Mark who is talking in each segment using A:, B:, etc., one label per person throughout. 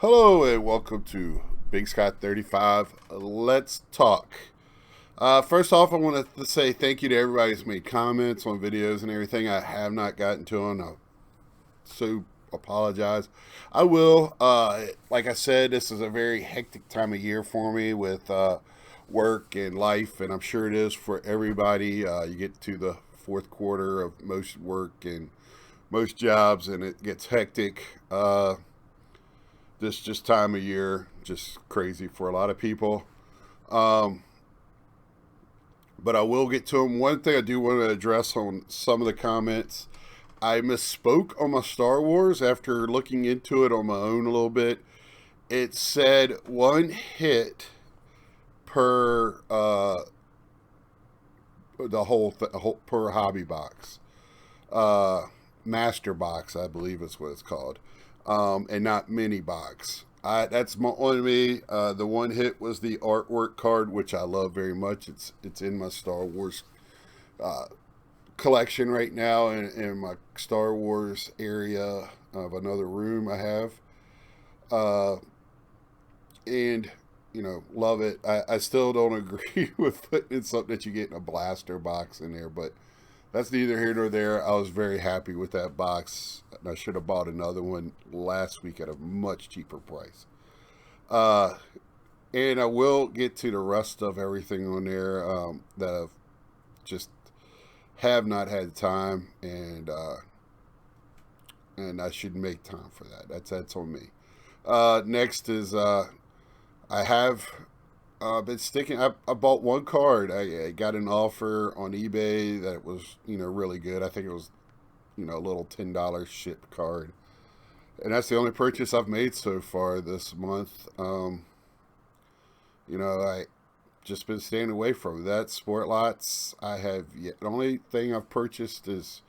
A: Hello and welcome to Big Scott 35. Let's talk. First off, I want to say thank you to everybody who's made comments on videos and everything. I have not gotten to them. So apologize. I will. Like I said, this is a very hectic time of year for me with work and life, and I'm sure it is for everybody. You get to the fourth quarter of most work and most jobs, and it gets hectic. This just time of year, just crazy for a lot of people. Um, but I will get to them. One thing I do want to address on some of the comments, I misspoke on my Star Wars after looking into it on my own a little bit. It said one hit per per hobby box, uh, master box, I believe is what it's called, and not mini box. That's my on me. The one hit was the artwork card, which I love very much. It's in my Star Wars uh, collection right now, in my Star Wars area of another room I have, uh, and love it. I still don't agree with putting in something that you get in a blaster box in there, but that's neither here nor there. I was very happy with that box. I should have bought another one last week at a much cheaper price. Uh, and I will get to the rest of everything on there that I've just have not had time, and I should make time for that. That's on me. Next is I have been sticking. I bought one card. I got an offer on eBay that was really good. I think it was a little $10 ship card, and that's the only purchase I've made so far this month. I just been staying away from that. Sport lots. I have yet. The only thing I've purchased is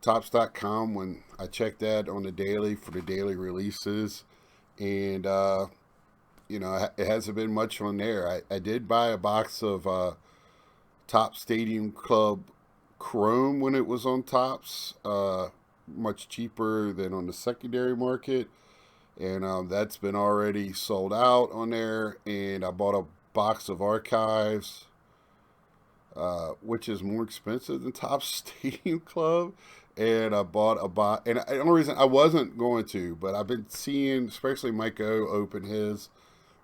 A: Tops.com when I check that on the daily for the daily releases, and it hasn't been much on there. I did buy a box of Top Stadium Club Chrome when it was on Tops, much cheaper than on the secondary market, and that's been already sold out on there. And I bought a box of Archives, which is more expensive than Top Stadium Club. And I bought a box, and the only reason I wasn't going to, but I've been seeing, especially Mike O open his.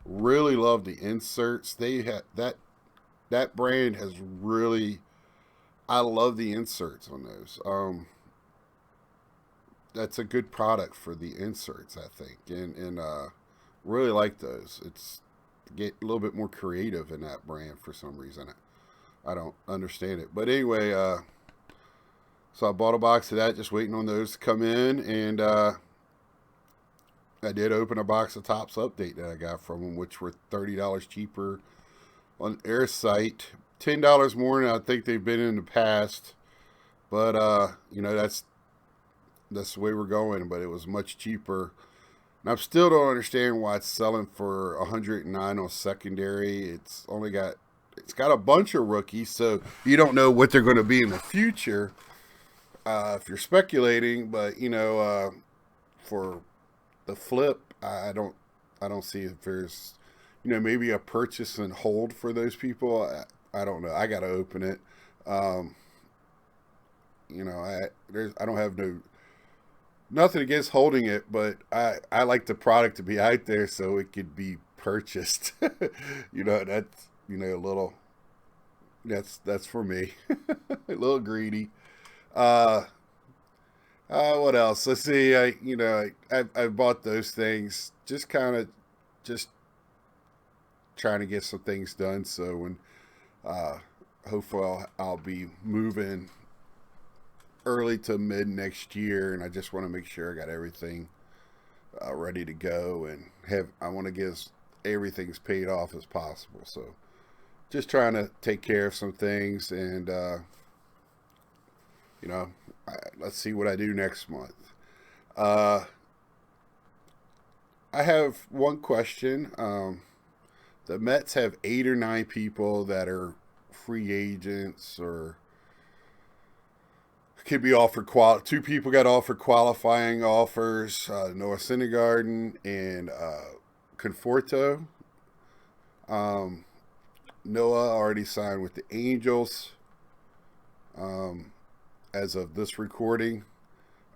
A: Really love the inserts. They have that brand has really. I love the inserts on those. That's a good product for the inserts, I think, and really like those. It's get a little bit more creative in that brand for some reason. I don't understand it, but anyway, so I bought a box of that, just waiting on those to come in, and I did open a box of Tops Update that I got from them, which were $30 cheaper on their site, $10 more than I think they've been in the past. But that's the way we're going. But it was much cheaper, and I still don't understand why it's selling for 109 on secondary. It's got a bunch of rookies, so you don't know what they're going to be in the future if you're speculating. But for the flip, I don't see if there's maybe a purchase and hold for those people. I don't know. I got to open it. Um, I don't have nothing against holding it, but I like the product to be out there so it could be purchased. That's a little that's for me. A little greedy. Uh, what else? Let's see. I bought those things just kind of just trying to get some things done. So when uh, hopefully I'll be moving early to mid next year, and I just want to make sure I got everything ready to go, and have I want to get everything's paid off as possible. So just trying to take care of some things, and you know, let's see what I do next month. Uh, I have one question. The Mets have 8 or 9 people that are free agents or could be offered two people got offered qualifying offers, Noah Syndergaard and Conforto. Noah already signed with the Angels as of this recording,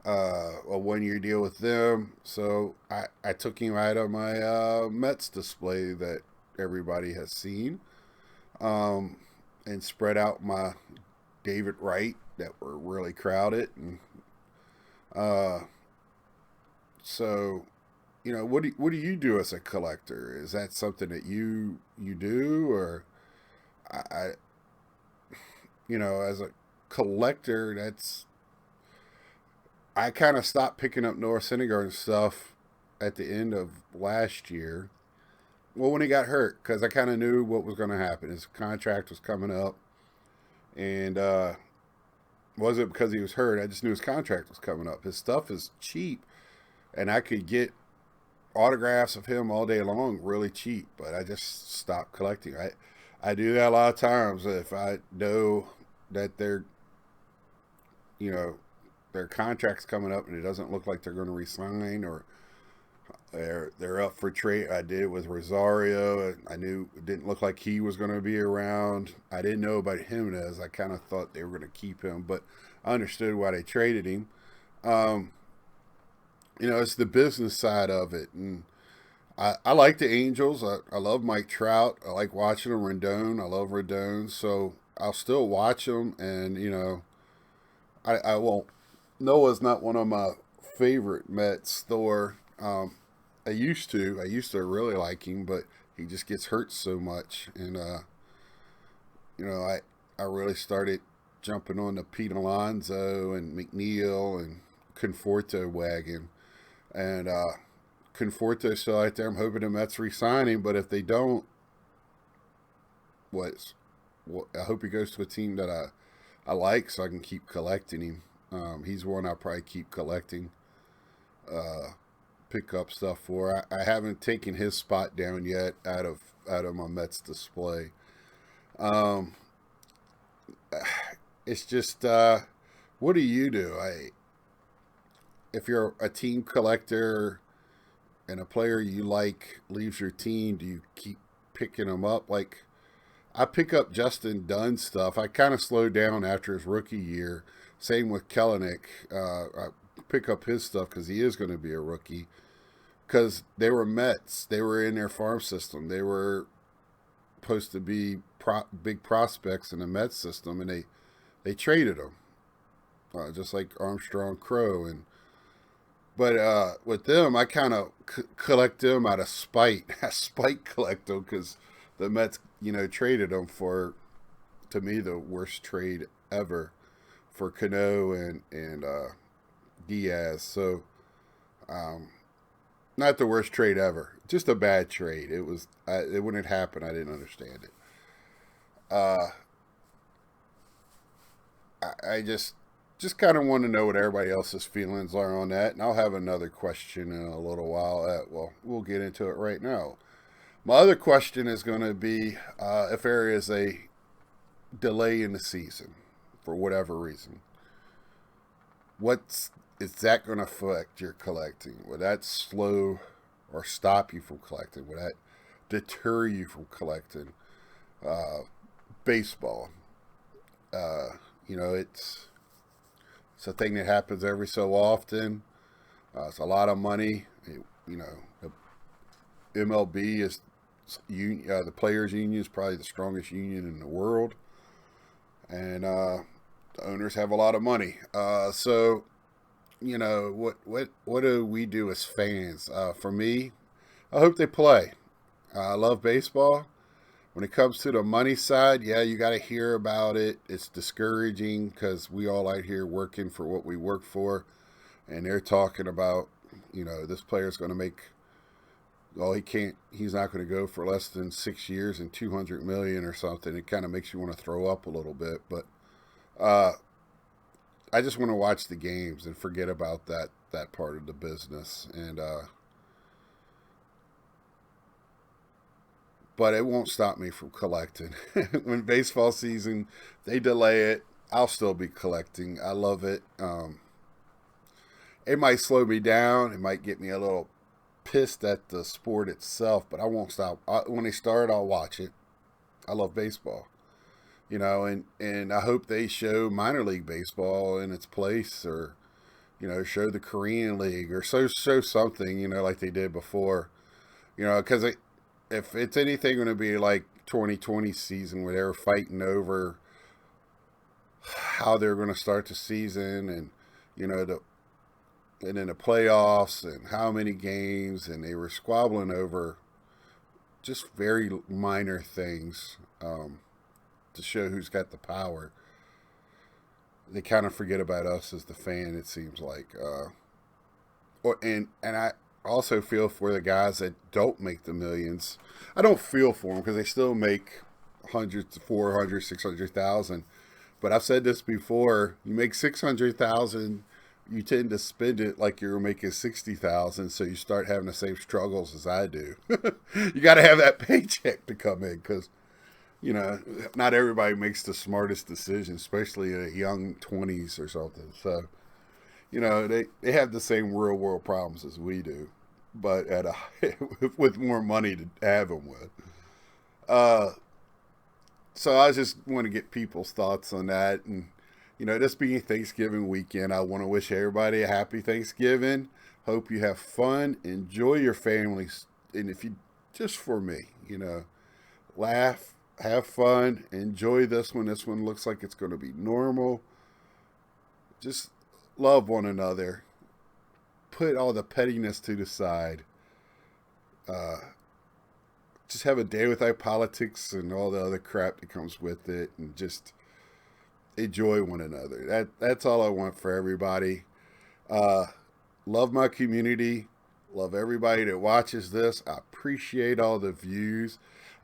A: a 1 year deal with them. So I took him out of my Mets display that everybody has seen, and spread out my David Wright that were really crowded. And so, what do you do as a collector? Is that something that you do, or I as a collector, I kind of stopped picking up Noah Syndergaard and stuff at the end of last year. Well, when he got hurt, because I kind of knew what was going to happen. His contract was coming up, and wasn't because he was hurt. I just knew his contract was coming up. His stuff is cheap, and I could get autographs of him all day long really cheap, but I just stopped collecting. I do that a lot of times if I know that their contract's coming up and it doesn't look like they're going to resign, or they're up for trade. I did with Rosario. I knew it didn't look like he was going to be around. I didn't know about Jimenez. I kind of thought they were going to keep him, but I understood why they traded him. It's the business side of it, and I like the Angels. I love Mike Trout. I like watching him. Rendon. I love Rendon, so I'll still watch him. And I won't. Noah's not one of my favorite Mets. Thor. I used to really like him, but he just gets hurt so much, and I really started jumping on the Pete Alonso and McNeil and Conforto wagon, and Conforto still out there. I'm hoping the Mets re-sign him, but if they don't, I hope he goes to a team that I like, so I can keep collecting him. He's one I'll probably keep collecting, pick up stuff for. I haven't taken his spot down yet out of my Mets display. It's just, what do you do? If you're a team collector and a player you like leaves your team, do you keep picking them up? Like, I pick up Justin Dunn stuff. I kind of slowed down after his rookie year. Same with Kelenic. I pick up his stuff because he is going to be a rookie. Because they were Mets. They were in their farm system. They were supposed to be big prospects in the Mets system, and they traded them. Just like Armstrong Crow. But with them, I kind of collect them out of spite. I spite collect them because the Mets, traded them for, to me, the worst trade ever for Cano and Diaz. So, not the worst trade ever, just a bad trade. It was when it happened, I didn't understand it. I just kind of want to know what everybody else's feelings are on that, and I'll have another question in a little while. We'll get into it right now. My other question is going to be if there is a delay in the season for whatever reason. Is that going to affect your collecting? Will that slow or stop you from collecting? Will that deter you from collecting baseball? It's a thing that happens every so often. It's a lot of money. The MLB is the players' union is probably the strongest union in the world, and the owners have a lot of money. So, what do we do as fans? For me, I hope they play. I love baseball. When it comes to the money side, yeah, you got to hear about it. It's discouraging because we all out here working for what we work for, and they're talking about, this player's going to make. Well, he's not going to go for less than 6 years and $200 million or something. It kind of makes you want to throw up a little bit, but I just want to watch the games and forget about that part of the business. And but it won't stop me from collecting. When baseball season, they delay it. I'll still be collecting. I love it. It might slow me down. It might get me a little pissed at the sport itself, but I won't stop. When they start, I'll watch it. I love baseball, and I hope they show minor league baseball in its place, or show the Korean League, or show something, like they did before, because if it's anything going to be like 2020 season where they're fighting over how they're going to start the season, and and then the playoffs and how many games, and they were squabbling over just very minor things, to show who's got the power. They kind of forget about us as the fan. It seems like, and I also feel for the guys that don't make the millions. I don't feel for them because they still make hundreds, 400, 600,000. But I've said this before: you make 600,000, you tend to spend it like you're making 60,000. So you start having the same struggles as I do. You got to have that paycheck to come in, because not everybody makes the smartest decision, especially at young 20s or something. So, they have the same real world problems as we do, but at with more money to have them with. So I just want to get people's thoughts on that. And, this being Thanksgiving weekend, I want to wish everybody a happy Thanksgiving. Hope you have fun. Enjoy your families. And if you, just for me, laugh, have fun, enjoy this one. This one looks like it's going to be normal. Just love one another. Put all the pettiness to the side. Just have a day without politics and all the other crap that comes with it, and just enjoy one another. That's all I want for everybody. Love my community. Love everybody that watches this. I appreciate all the views.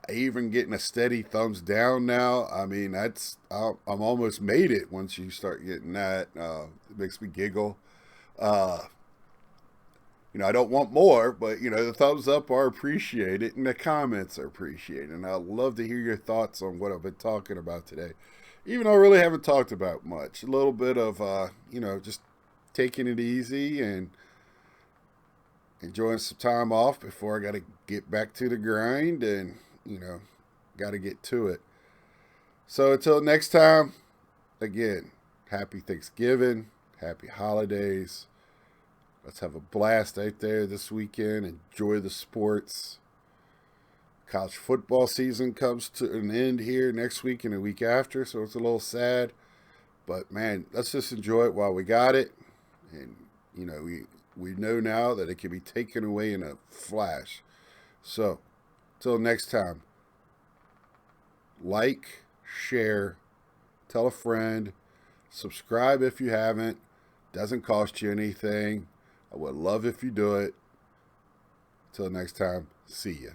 A: I even getting a steady thumbs down now. I mean, I'm almost made it once you start getting that. It makes me giggle. I don't want more, but the thumbs up are appreciated and the comments are appreciated. And I'd love to hear your thoughts on what I've been talking about today. Even though I really haven't talked about much. A little bit of, just taking it easy and enjoying some time off before I got to get back to the grind, and, got to get to it. So until next time, again, happy Thanksgiving, happy holidays. Let's have a blast out there this weekend. Enjoy the sports. College football season comes to an end here next week and a week after, so it's a little sad. But, man, let's just enjoy it while we got it. And, we know now that it can be taken away in a flash. So, till next time, like, share, tell a friend, subscribe if you haven't. Doesn't cost you anything. I would love if you do it. Till next time, see ya.